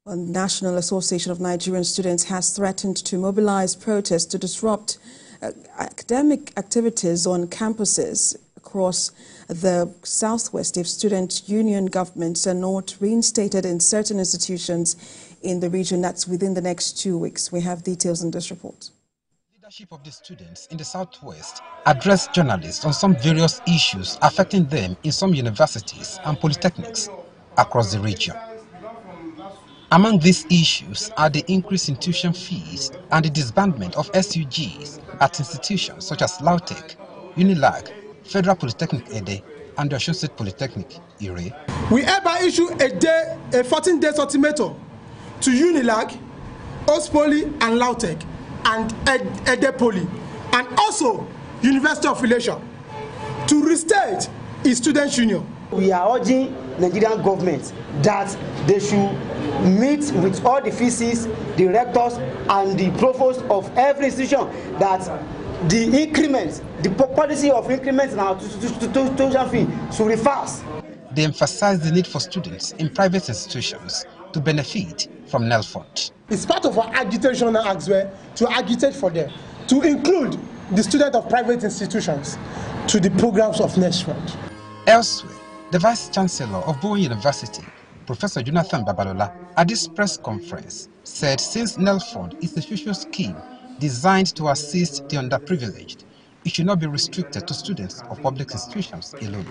The National Association of Nigerian Students has threatened to mobilize protests to disrupt academic activities on campuses across the Southwest if student union governments are not reinstated in certain institutions in the region. That's within the next 2 weeks. We have details in this report. Leadership of the students in the Southwest addressed journalists on some various issues affecting them in some universities and polytechnics across the region. Among these issues are the increase in tuition fees and the disbandment of SUGs at institutions such as LAUTECH, UNILAG, Federal Polytechnic Ede, and the Osun State Polytechnic Ire. We hereby issue a 14-day ultimatum to UNILAG, OSPOLY and LAUTECH and Ede Poly, and also University of Ilesha to restate its students' union. We are urging Nigerian government that they should meet with all the VCs, the rectors, and the provost of every institution that the increments, the policy of increments in our tuition fee should reverse. They emphasize the need for students in private institutions to benefit from NELFund. It's part of our agitation now as well to agitate for them, to include the students of private institutions to the programs of NELFund. Elsewhere, the Vice Chancellor of Bowen University, Professor Jonathan Babalola, at this press conference said since NELFund is a social scheme designed to assist the underprivileged, it should not be restricted to students of public institutions alone.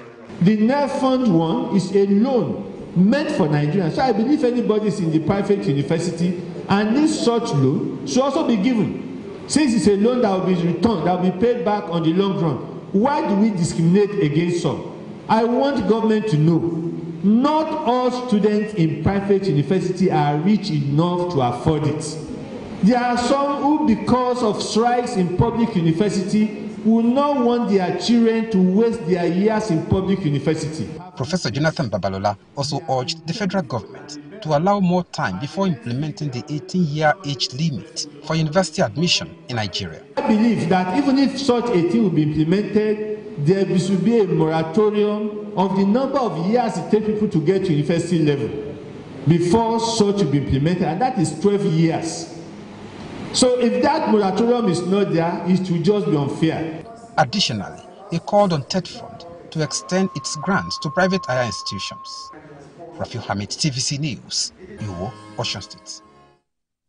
The NELFund one is a loan meant for Nigerians. So I believe anybody is in the private university and needs such loan should also be given. Since it's a loan that will be returned, that will be paid back on the long run, why do we discriminate against some? I want government to know, not all students in private university are rich enough to afford it. There are some who, because of strikes in public university, will not want their children to waste their years in public university. Professor Jonathan Babalola also urged the federal government to allow more time before implementing the 18-year age limit for university admission in Nigeria. I believe that even if such 18 will be implemented, there should be a moratorium of the number of years it takes people to get to university level before such will be implemented, and that is 12 years. So if that moratorium is not there, it will just be unfair. Additionally, he called on TEDFund to extend its grants to private higher institutions. Rafiu Hamid, TVC News, Iwo, Osun State.